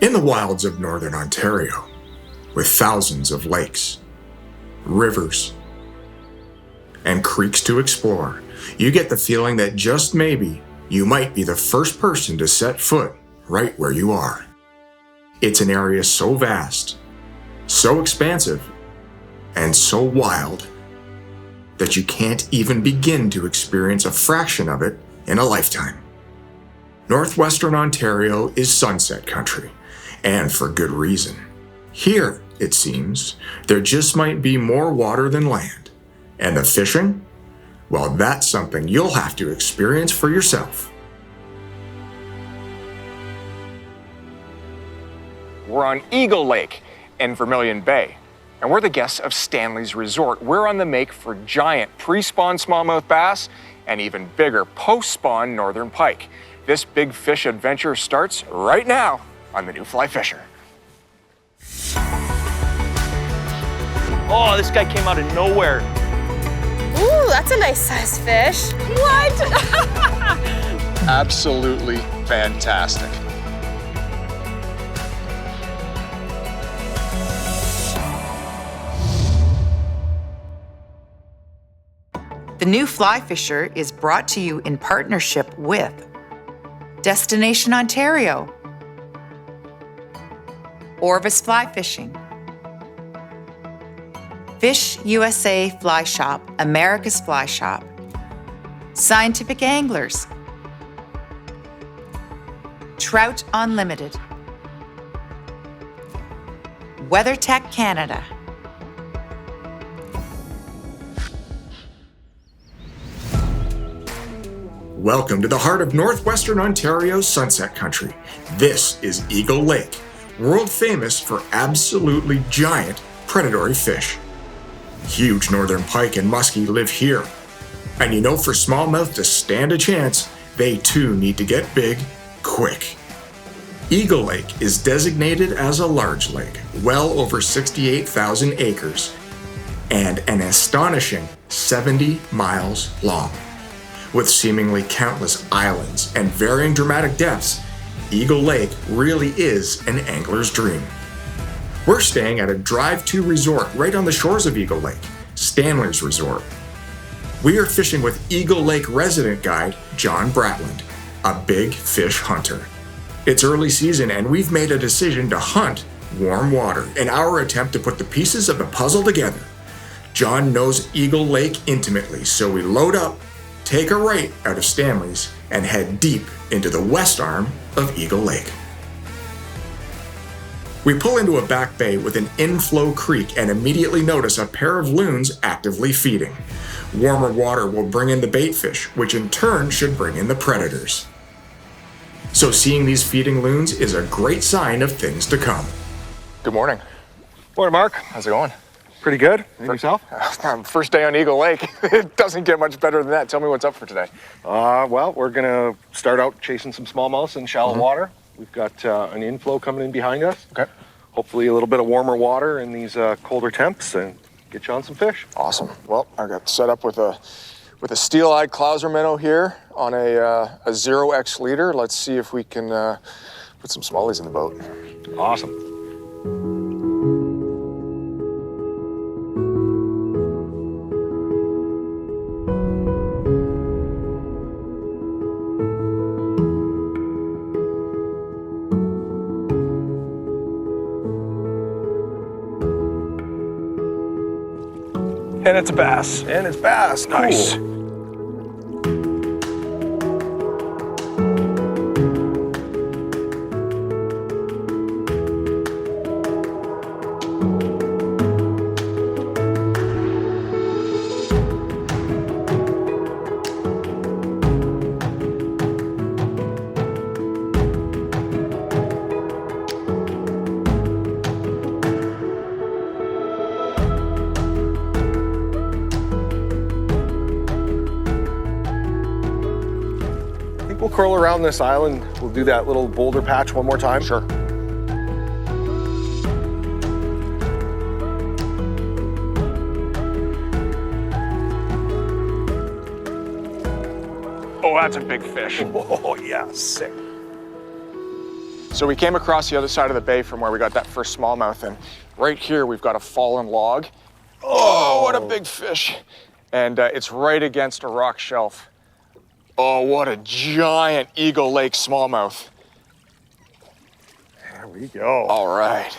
In the wilds of northern Ontario, with thousands of lakes, rivers, and creeks to explore, you get the feeling that just maybe you might be the first person to set foot right where you are. It's an area so vast, so expansive, and so wild that you can't even begin to experience a fraction of it in a lifetime. Northwestern Ontario is sunset country, and for good reason. Here, it seems, there just might be more water than land. And the fishing? Well, that's something you'll have to experience for yourself. We're on Eagle Lake in Vermilion Bay, and we're the guests of Stanley's Resort. We're on the make for giant pre-spawn smallmouth bass and even bigger post-spawn northern pike. This big fish adventure starts right now on the new Fly Fisher. Oh, this guy came out of nowhere. Ooh, that's a nice sized fish. What? Absolutely fantastic. The new Fly Fisher is brought to you in partnership with Destination Ontario, Orvis Fly Fishing, Fish USA Fly Shop, America's Fly Shop, Scientific Anglers, Trout Unlimited, WeatherTech Canada, Welcome to the heart of Northwestern Ontario's Sunset Country. This is Eagle Lake, world famous for absolutely giant predatory fish. Huge northern pike and muskie live here. And you know, for smallmouth to stand a chance, they too need to get big, quick. Eagle Lake is designated as a large lake, well over 68,000 acres, and an astonishing 70 miles long. With seemingly countless islands and varying dramatic depths, Eagle Lake really is an angler's dream. We're staying at a drive-to resort right on the shores of Eagle Lake, Stanley's Resort. We are fishing with Eagle Lake resident guide John Bratland, a big fish hunter. It's early season and we've made a decision to hunt warm water in our attempt to put the pieces of the puzzle together. John knows Eagle Lake intimately, so we load up, take a right out of Stanley's, and head deep into the west arm of Eagle Lake. We pull into a back bay with an inflow creek and immediately notice a pair of loons actively feeding. Warmer water will bring in the bait fish, which in turn should bring in the predators. So seeing these feeding loons is a great sign of things to come. Good morning. Morning, Mark. How's it going? Pretty good. And yourself? First day on Eagle Lake. It doesn't get much better than that. Tell me what's up for today. Well, we're gonna start out chasing some smallmouths in shallow water. We've got an inflow coming in behind us. Okay. Hopefully a little bit of warmer water in these colder temps and get you on some fish. Awesome. Well, I got set up with a steel-eyed Clouser minnow here on a 0X leader. Let's see if we can put some smallies in the boat. Awesome. And it's a bass. And it's bass. Nice. Cool. We'll curl around this island. We'll do that little boulder patch one more time. Sure. Oh, that's a big fish. Oh, yeah, sick. So we came across the other side of the bay from where we got that first smallmouth, and right here we've got a fallen log. Oh, what a big fish. And it's right against a rock shelf. Oh, what a giant Eagle Lake smallmouth. There we go. All right.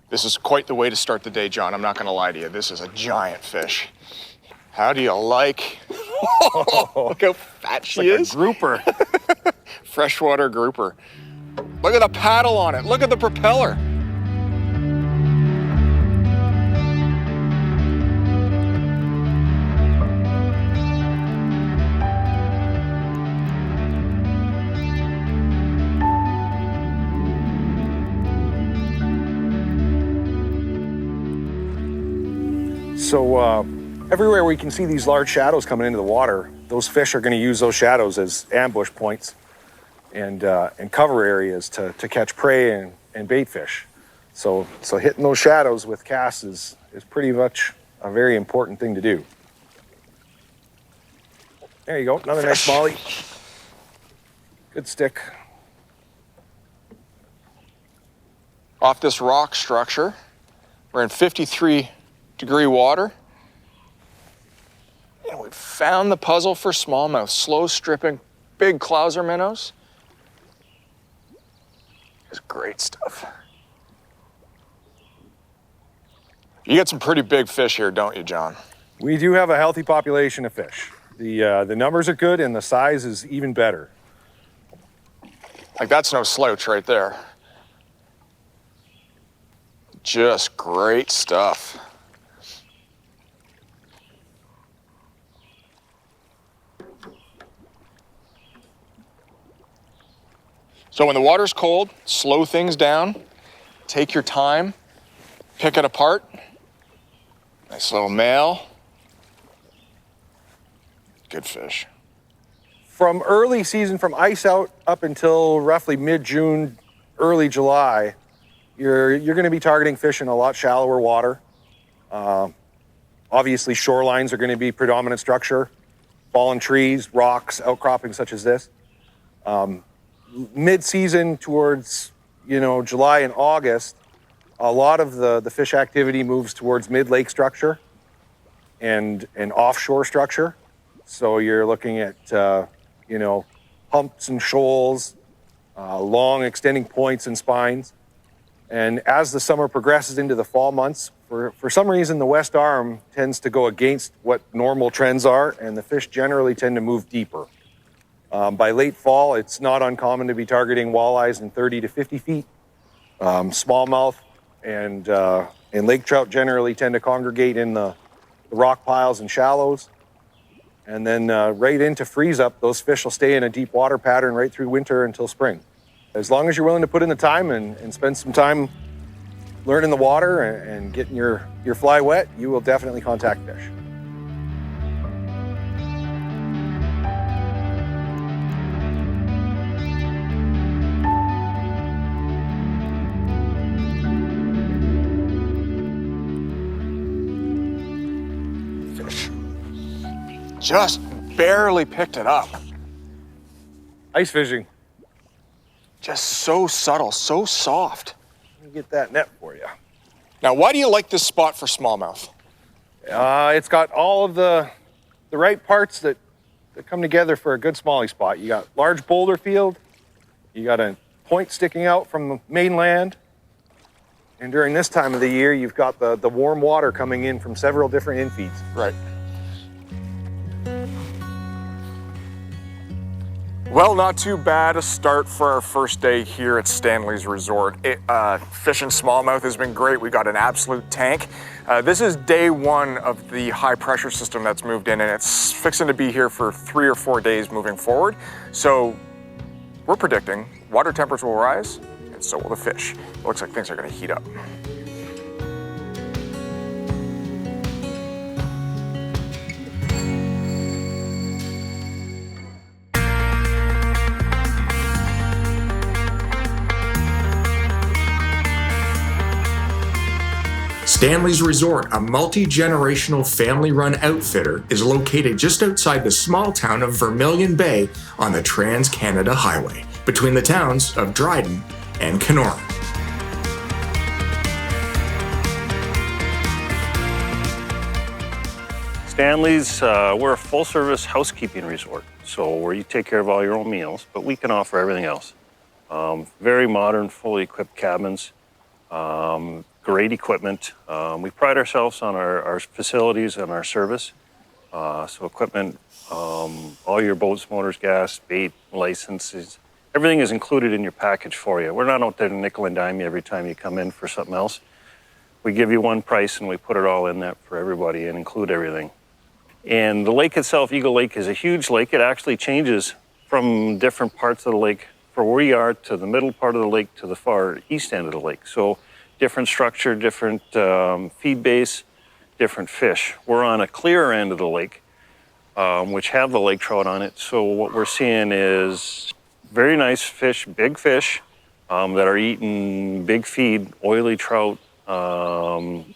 This is quite the way to start the day, John. I'm not going to lie to you. This is a giant fish. How do you like? Look how fat she is. A grouper. Freshwater grouper. Look at the paddle on it. Look at the propeller. So everywhere we can see these large shadows coming into the water, those fish are going to use those shadows as ambush points and cover areas to catch prey and bait fish. So hitting those shadows with casts is pretty much a very important thing to do. There you go, another nice molly. Good stick. Off this rock structure, we're in 53-degree water. And we found the puzzle for smallmouth, slow stripping, big clouser minnows. It's great stuff. You get some pretty big fish here, don't you, John? We do have a healthy population of fish. The numbers are good and the size is even better. Like, that's no slouch right there. Just great stuff. So when the water's cold, slow things down, take your time, pick it apart. Nice little male. Good fish. From early season, from ice out up until roughly mid-June, early July, you're going to be targeting fish in a lot shallower water. Obviously, shorelines are going to be predominant structure. Fallen trees, rocks, outcroppings such as this. Mid-season towards, July and August, a lot of the fish activity moves towards mid-lake structure and offshore structure. So you're looking at, humps and shoals, long extending points and spines. And as the summer progresses into the fall months, for some reason, the West Arm tends to go against what normal trends are, and the fish generally tend to move deeper. By late fall, it's not uncommon to be targeting walleyes in 30 to 50 feet. Smallmouth and lake trout generally tend to congregate in the rock piles and shallows. And then right into freeze up, those fish will stay in a deep water pattern right through winter until spring. As long as you're willing to put in the time and spend some time learning the water and getting your fly wet, you will definitely contact fish. Fish. Just barely picked it up. Ice fishing. Just so subtle, so soft. Let me get that net for you. Now, why do you like this spot for smallmouth? It's got all of the right parts that come together for a good smallie spot. You got large boulder field, you got a point sticking out from the mainland, and during this time of the year, you've got the warm water coming in from several different infeeds. Right. Well, not too bad a start for our first day here at Stanley's Resort. Fishing smallmouth has been great. We got an absolute tank. This is day one of the high pressure system that's moved in, and it's fixing to be here for 3 or 4 days moving forward. So we're predicting water temperatures will rise, and so will the fish. It looks like things are going to heat up. Stanley's Resort, a multi-generational family-run outfitter, is located just outside the small town of Vermilion Bay on the Trans-Canada Highway, between the towns of Dryden and Kenora. Stanley's, we're a full-service housekeeping resort, so where you take care of all your own meals, but we can offer everything else. Very modern, fully equipped cabins, great equipment. We pride ourselves on our facilities and our service. So equipment, all your boats, motors, gas, bait, licenses, everything is included in your package for you. We're not out there to nickel and dime you every time you come in for something else. We give you one price and we put it all in that for everybody and include everything. And the lake itself, Eagle Lake, is a huge lake. It actually changes from different parts of the lake, from where we are to the middle part of the lake to the far east end of the lake. So different structure, different feed base, different fish. We're on a clearer end of the lake, which have the lake trout on it. So what we're seeing is very nice fish, big fish, that are eating big feed, oily trout,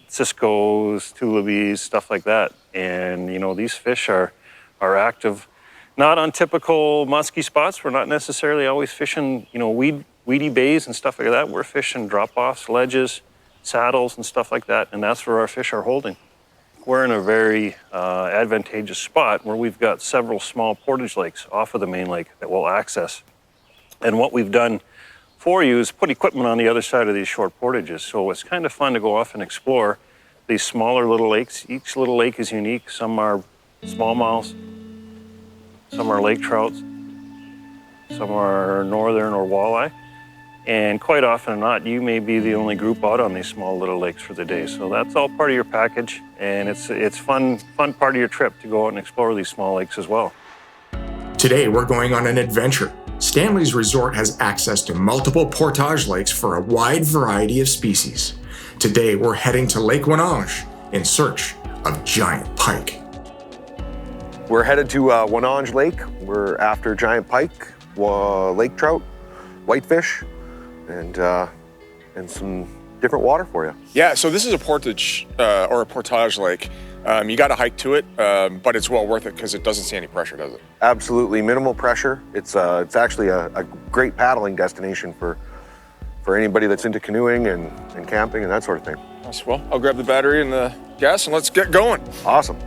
ciscos, tullibees, stuff like that. And you know, these fish are active, not on typical musky spots. We're not necessarily always fishing, you know, weedy bays and stuff like that. We're fishing drop-offs, ledges, saddles and stuff like that, and that's where our fish are holding. We're in a very advantageous spot where we've got several small portage lakes off of the main lake that we'll access. And what we've done for you is put equipment on the other side of these short portages. So it's kind of fun to go off and explore these smaller little lakes. Each little lake is unique. Some are smallmouths, some are lake trouts, some are northern or walleye. And quite often or not, you may be the only group out on these small little lakes for the day. So that's all part of your package, and it's fun part of your trip to go out and explore these small lakes as well. Today, we're going on an adventure. Stanley's resort has access to multiple portage lakes for a wide variety of species. Today, we're heading to Lake Wenange in search of giant pike. We're headed to Wenange Lake. We're after giant pike, lake trout, whitefish, and some different water for you. Yeah, so this is a portage or a portage lake. You got to hike to it, but it's well worth it because it doesn't see any pressure, does it? Absolutely minimal pressure. It's actually a great paddling destination for anybody that's into canoeing and camping and that sort of thing. Yes, well, I'll grab the battery and the gas and let's get going. Awesome.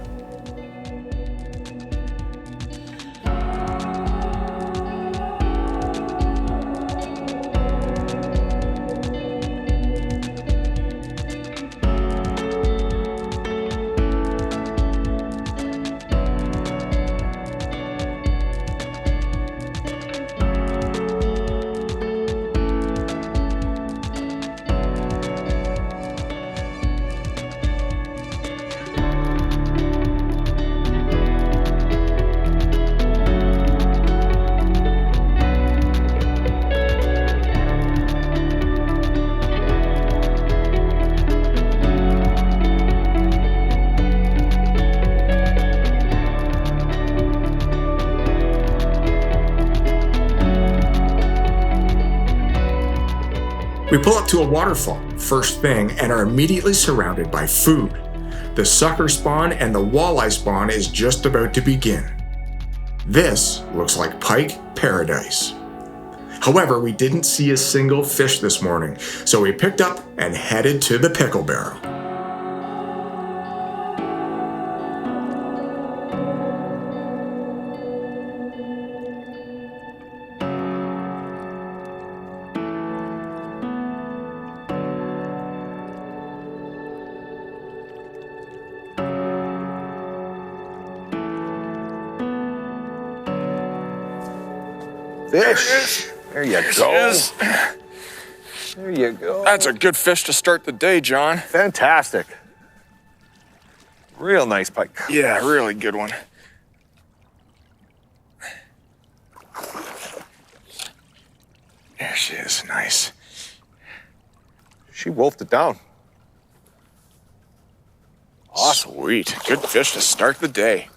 We pull up to a waterfall first thing and are immediately surrounded by food. The sucker spawn and the walleye spawn is just about to begin. This looks like pike paradise. However, we didn't see a single fish this morning, so we picked up and headed to the pickle barrel. Fish. There you go. There you go. That's a good fish to start the day, John. Fantastic. Real nice pike. Yeah, really good one. There she is, nice. She wolfed it down. Awesome. Sweet, good fish to start the day.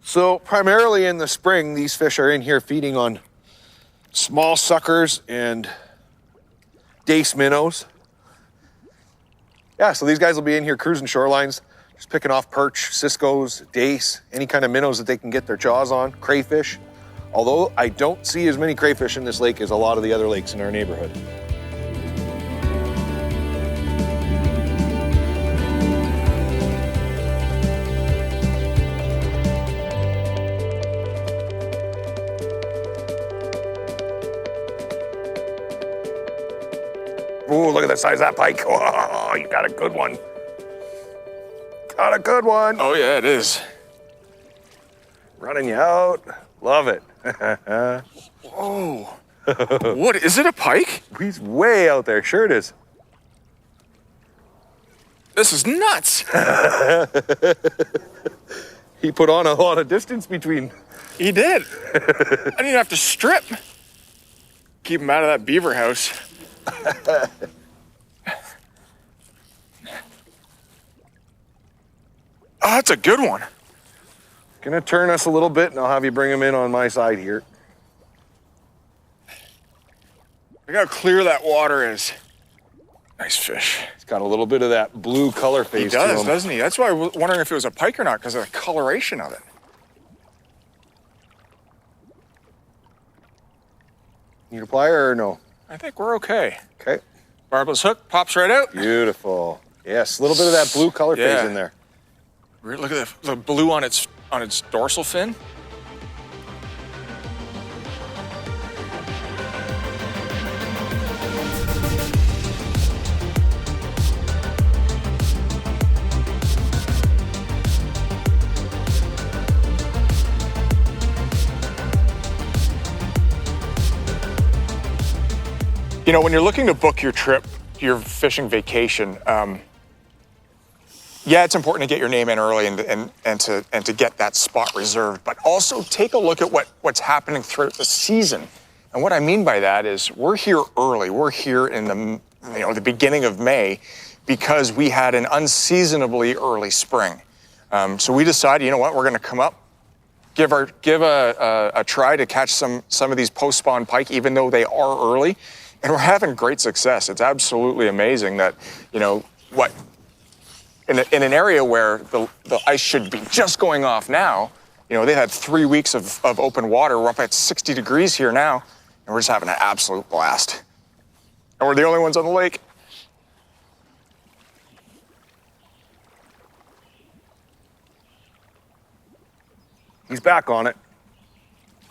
So primarily in the spring, these fish are in here feeding on small suckers and dace minnows. Yeah, so these guys will be in here cruising shorelines, just picking off perch, ciscos, dace, any kind of minnows that they can get their jaws on, crayfish, Although I don't see as many crayfish in this lake as a lot of the other lakes in our neighborhood. Ooh, look at the size of that pike. Oh, you got a good one. Got a good one. Oh, yeah, it is. Running you out. Love it. Whoa. What, is it a pike? He's way out there. Sure it is. This is nuts. He put on a lot of distance between. He did. I didn't even have to strip. Keep him out of that beaver house. Oh, that's a good one. Gonna turn us a little bit and I'll have you bring him in on my side here. Look how clear that water is. Nice fish. He's got a little bit of that blue color He face to does, him. doesn't he? That's why I was wondering if it was a pike or not, because of the coloration of it. Need a plier or no? I think we're okay. Okay. Barbless hook pops right out. Beautiful. Yes, a little bit of that blue color phase Yeah. in there. Look at the blue on its dorsal fin. You know, when you're looking to book your trip, your fishing vacation, yeah, it's important to get your name in early and to get that spot reserved, but also take a look at what's happening throughout the season. And what I mean by that is we're here early. We're here in the beginning of May because we had an unseasonably early spring. So we decided, you know what, we're going to come up, give a try to catch some of these post-spawn pike, even though they are early. And we're having great success. It's absolutely amazing that, you know, in an area where the ice should be just going off now, you know, they had 3 weeks of open water. We're up at 60 degrees here now, and we're just having an absolute blast. And we're the only ones on the lake. He's back on it.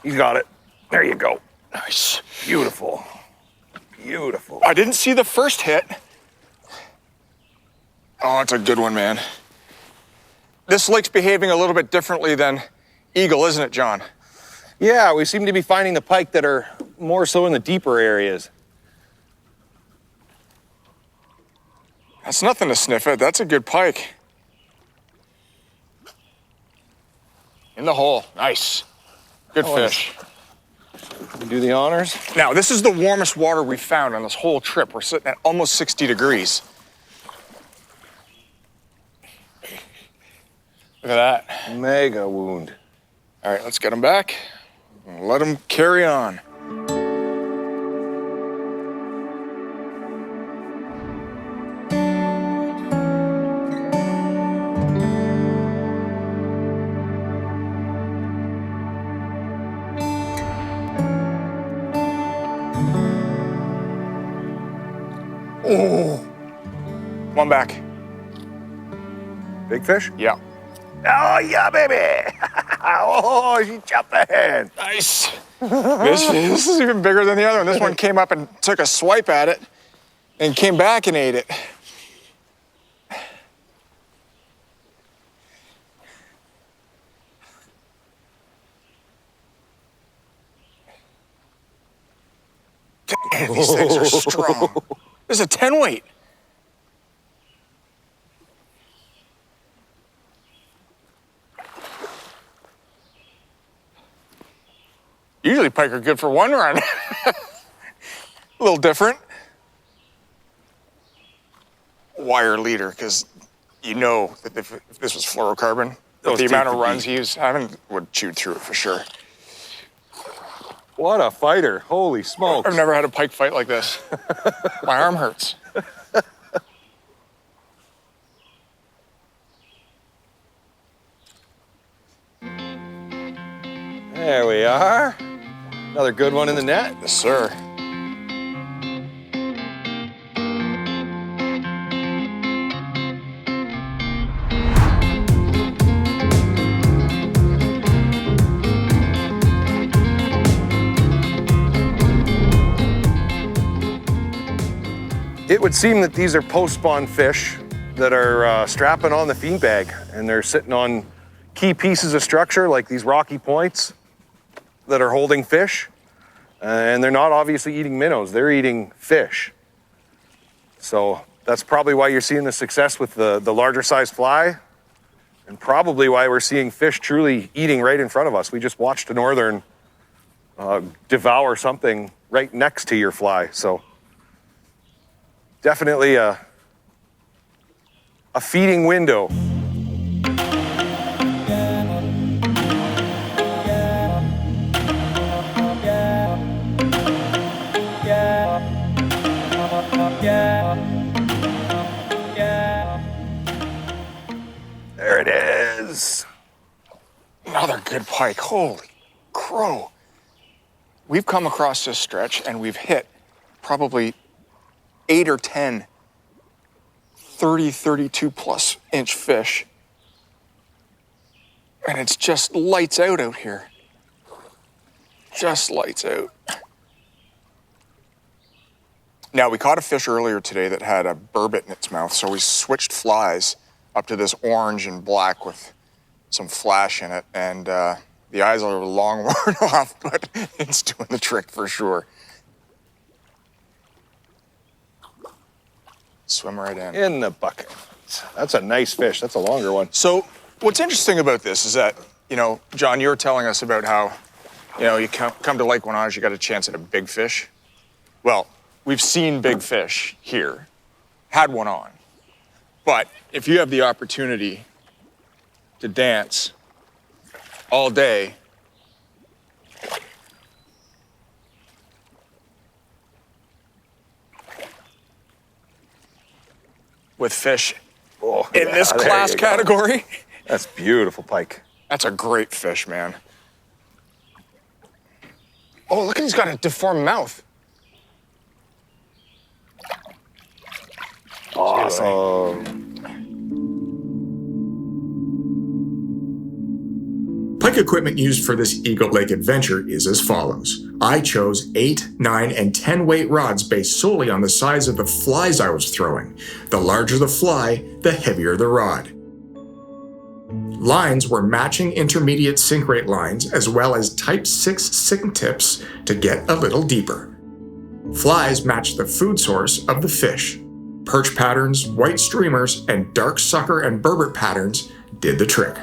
He's got it. There you go. Nice. Beautiful. Beautiful. I didn't see the first hit. Oh, it's a good one, man. This lake's behaving a little bit differently than Eagle, isn't it, John? Yeah, we seem to be finding the pike that are more so in the deeper areas. That's nothing to sniff at. That's a good pike. In the hole. Nice. Good fish. You do the honors? Now, this is the warmest water we've found on this whole trip. We're sitting at almost 60 degrees. Look at that. Mega wound. All right, let's get him back and let him carry on. Oh, come on back. Big fish? Yeah. Oh, yeah, baby. Oh, she jumped ahead. Nice. This is even bigger than the other one. This one came up and took a swipe at it and came back and ate it. Damn, these things are strong. This is a 10 weight. Usually pike are good for one run. A little different. Wire leader, because you know that if this was fluorocarbon, the amount of runs he was having would chew through it for sure. What a fighter. Holy smokes. I've never had a pike fight like this. My arm hurts. There we are. Another good one in the net. Yes, sir. It would seem that these are post-spawn fish that are strapping on the feed bag, and they're sitting on key pieces of structure like these rocky points that are holding fish. And they're not obviously eating minnows, they're eating fish. So that's probably why you're seeing the success with the larger size fly, and probably why we're seeing fish truly eating right in front of us. We just watched a northern devour something right next to your fly. So definitely a feeding window. There it is. Another good pike. Holy crow. We've come across this stretch and we've hit probably 8 or 10 30, 32 plus inch fish. And it's just lights out here. Just lights out. Now, we caught a fish earlier today that had a burbot in its mouth, so we switched flies up to this orange and black with some flash in it, and the eyes are a long worn off, but it's doing the trick for sure. Swim right in. In the bucket. That's a nice fish. That's a longer one. So what's interesting about this is that, you know, John, you were telling us about how, you know, you come to Lake Wenatchee, you got a chance at a big fish. Well, we've seen big fish here, had one on. But if you have the opportunity to dance all day, with fish in this class category. That's beautiful, Pike. That's a great fish, man. Oh, look, he's got a deformed mouth. Awesome. Pike equipment used for this Eagle Lake adventure is as follows. I chose 8, 9, and 10 weight rods based solely on the size of the flies I was throwing. The larger the fly, the heavier the rod. Lines were matching intermediate sink rate lines as well as type 6 sink tips to get a little deeper. Flies matched the food source of the fish. Perch patterns, white streamers, and dark sucker and burbot patterns did the trick.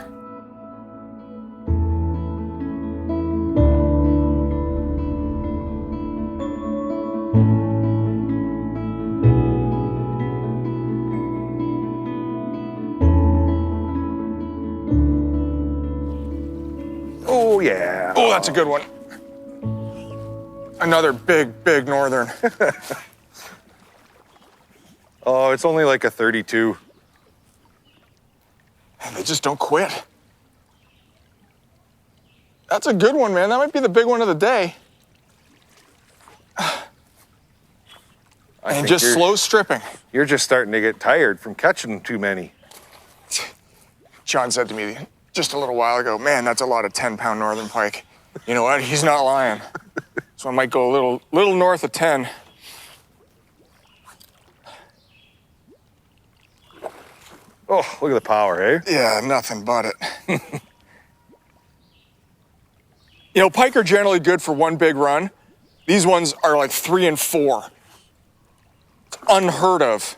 Oh, yeah. Oh, that's a good one. Another big, big northern. Oh, it's only like a 32. And they just don't quit. That's a good one, man. That might be the big one of the day. And just slow stripping. You're just starting to get tired from catching too many. John said to me just a little while ago, man, that's a lot of 10-pound northern pike. You know what? He's not lying. So I might go a little north of 10. Oh, look at the power, eh? Yeah, nothing but it. You know, pike are generally good for one big run. These ones are like 3 and 4. It's unheard of.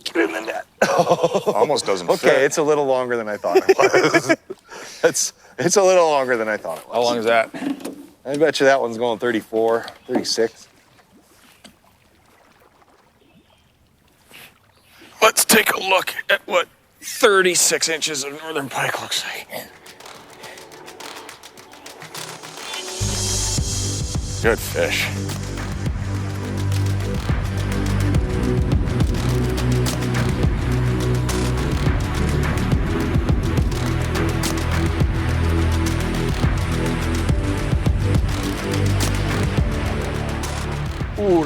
Get in the net. Almost doesn't fit. Okay, it's a little longer than I thought it was. It's a little longer than I thought it was. How long is that? I bet you that one's going 34, 36. Let's take a look at what 36 inches of northern pike looks like. Good fish.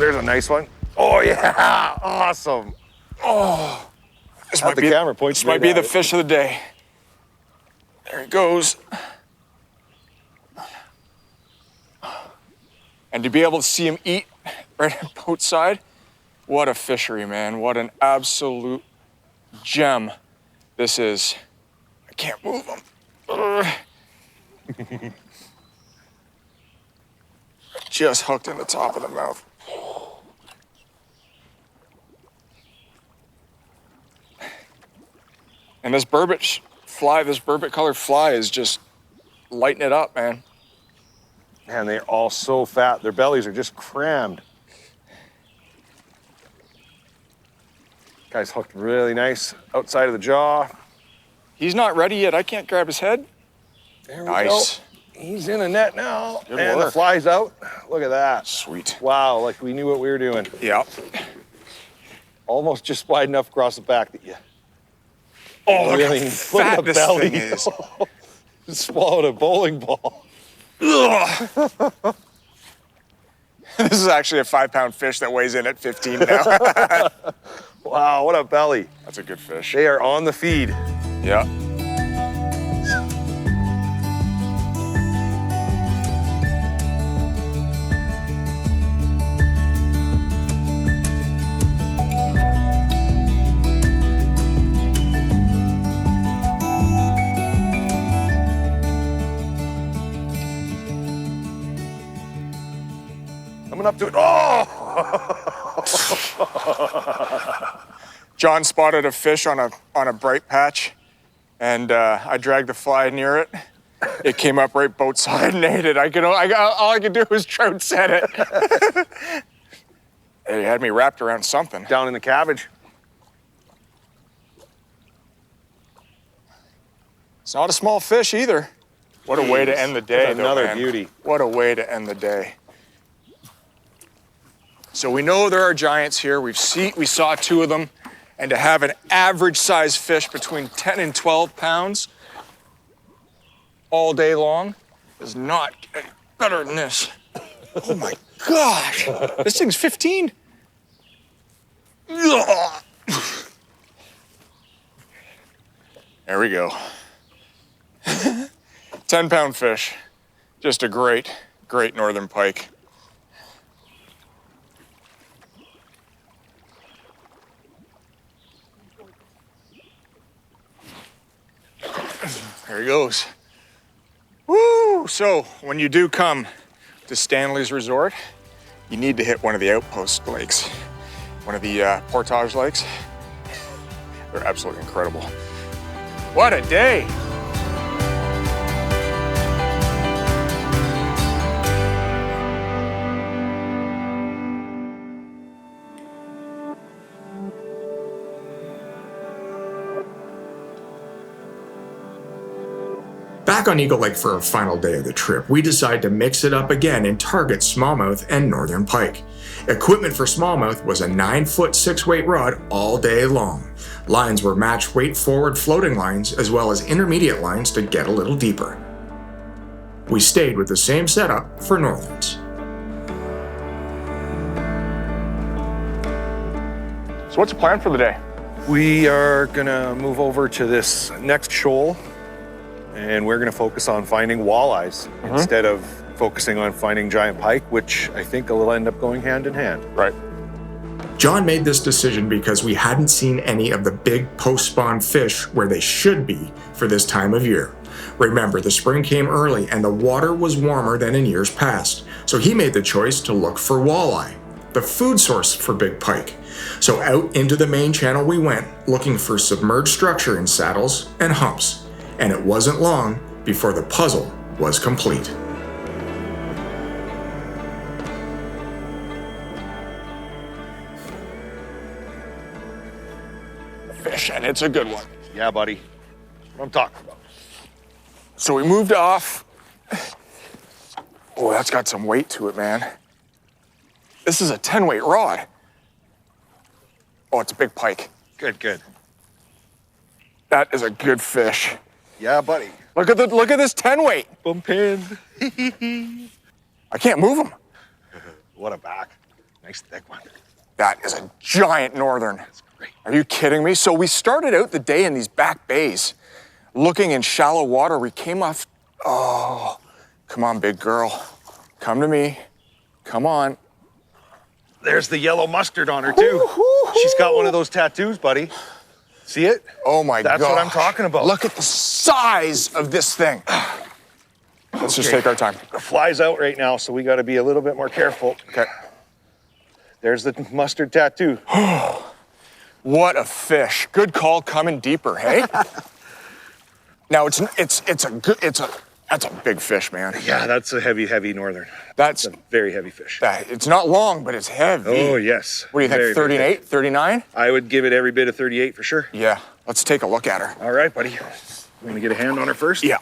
there's a nice one. Oh, yeah, awesome. This Have the camera point This might straight be at the it. fish of the day. There he goes. And to be able to see him eat right at boat side, what a fishery, man. What an absolute gem this is. I can't move him. Ugh. Just hooked in the top of the mouth. And this burbot fly, this burbot colored fly is just lighting it up, man. Man, they're all so fat. Their bellies are just crammed. Guy's hooked really nice outside of the jaw. He's not ready yet. I can't grab his head. There we Nice. go. He's in a net now. Good and the work. fly's out. Look at that. Sweet. Wow, like we knew what we were doing. Yeah. Almost just wide enough across the back that you Oh, look really how look at fat the this belly. thing is. Just swallowed a bowling ball. Ugh. This is actually a 5-pound fish that weighs in at 15 now. Wow, what a belly. That's a good fish. They are on the feed. Yeah. Coming up to it. Oh! John spotted a fish on a bright patch, and I dragged the fly near it. It came up right boat side and ate it. All I could do was trout set it. It had me wrapped around something. Down in the cabbage. It's not a small fish either. What a way to end the day, That's though, another man. beauty. What a way to end the day. So we know there are giants here. We saw 2 of them. And to have an average size fish between 10 and 12 pounds all day long is not better than this. Oh my gosh, this thing's 15. Ugh. There we go. 10-pound fish. Just a great, great northern pike. There he goes. Woo! So, when you do come to Stanley's resort, you need to hit one of the outpost lakes, one of the portage lakes. They're absolutely incredible. What a day! Back on Eagle Lake for our final day of the trip, we decide to mix it up again and target smallmouth and northern pike. Equipment for smallmouth was a 9-foot 6-weight rod all day long. Lines were match weight forward floating lines as well as intermediate lines to get a little deeper. We stayed with the same setup for northerns. So what's the plan for the day? We are gonna move over to this next shoal and we're gonna focus on finding walleyes instead of focusing on finding giant pike, which I think will end up going hand in hand. Right. John made this decision because we hadn't seen any of the big post-spawn fish where they should be for this time of year. Remember, the spring came early and the water was warmer than in years past, so he made the choice to look for walleye, the food source for big pike. So out into the main channel we went, looking for submerged structure in saddles and humps. And it wasn't long before the puzzle was complete. Fish, and it's a good one. Yeah, buddy. That's what I'm talking about. So we moved off. Oh, that's got some weight to it, man. This is a 10-weight rod. Oh, it's a big pike. Good, good. That is a good fish. Yeah, buddy. Look at this 10-weight. Bump in. I can't move him. What a back. Nice thick one. That is a giant northern. That's great. Are you kidding me? So we started out the day in these back bays, looking in shallow water. We came off, oh, come on, big girl. Come to me. Come on. There's the yellow mustard on her, too. She's got one of those tattoos, buddy. See it? Oh my God. That's what I'm talking about. Look at the size of this thing. Let's just take our time. The fly's out right now, so we got to be a little bit more careful. Okay. There's the mustard tattoo. What a fish. Good call coming deeper, hey? Now that's a big fish, man. Yeah, that's a heavy northern. That's It's a very heavy fish. it's not long, but it's heavy. Oh, yes. What do you think, Very, very 38, big. 39? I would give it every bit of 38 for sure. Yeah, let's take a look at her. All right, buddy. You want to get a hand on her first? Yeah.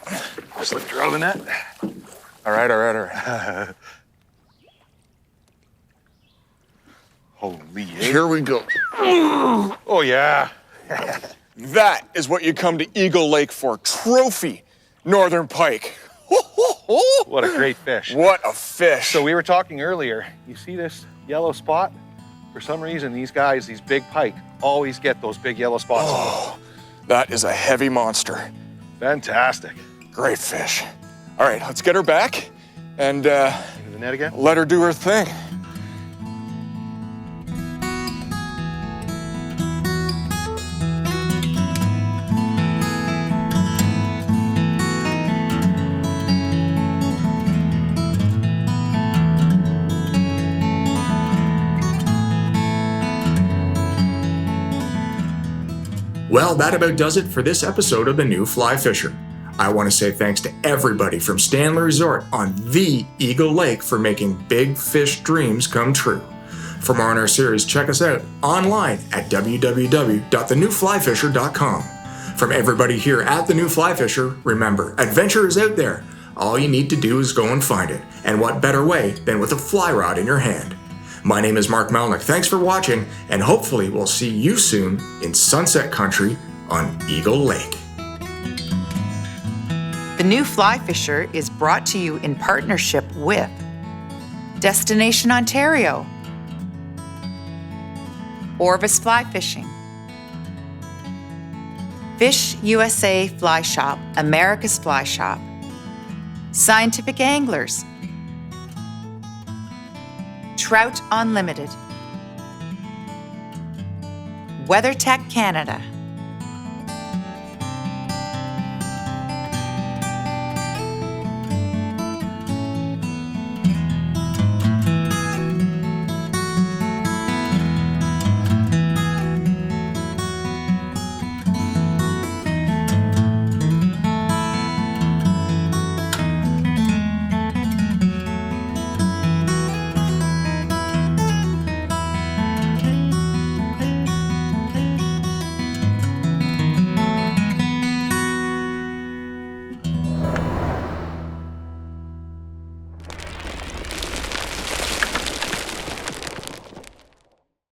Just lift her out of the net. All right. Holy Here we go. Oh, yeah. That is what you come to Eagle Lake for. Trophy Northern Pike. What a great fish. What a fish. So we were talking earlier. You see this yellow spot? For some reason, these guys, these big pike, always get those big yellow spots. Oh, that is a heavy monster. Fantastic. Great fish. All right, let's get her back and Into the net again? let her do her thing. Well, that about does it for this episode of The New Fly Fisher. I want to say thanks to everybody from Stanley Resort on the Eagle Lake for making big fish dreams come true. For more on our series, check us out online at www.thenewflyfisher.com. From everybody here at The New Fly Fisher, remember, adventure is out there. All you need to do is go and find it. And what better way than with a fly rod in your hand? My name is Mark Melnyk. Thanks for watching, and hopefully we'll see you soon in Sunset Country on Eagle Lake. The New Fly Fisher is brought to you in partnership with Destination Ontario, Orvis Fly Fishing, Fish USA Fly Shop, America's Fly Shop, Scientific Anglers, Trout Unlimited, WeatherTech Canada,